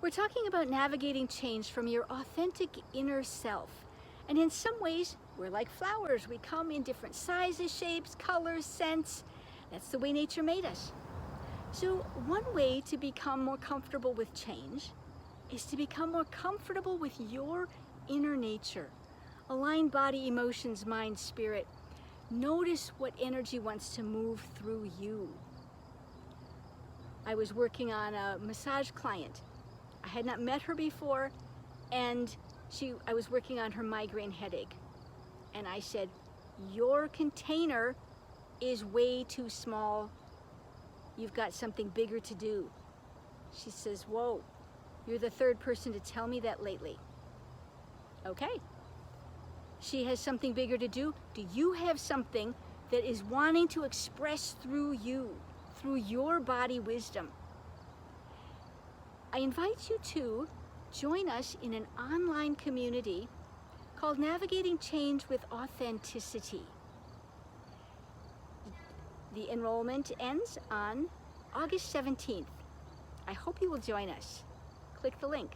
We're talking about navigating change from your authentic inner self. And in some ways, we're like flowers. We come in different sizes, shapes, colors, scents. That's the way nature made us. So one way to become more comfortable with change is to become more comfortable with your inner nature. Align body, emotions, mind, spirit. Notice what energy wants to move through you. I was working on a massage client. I had not met her before, and I was working on her migraine headache. And I said, your container is way too small. You've got something bigger to do. She says, whoa, you're the third person to tell me that lately. Okay. She has something bigger to do. Do you have something that is wanting to express through you, through your body wisdom? I invite you to join us in an online community called Navigating Change with Authenticity. The enrollment ends on August 17th. I hope you will join us. Click the link.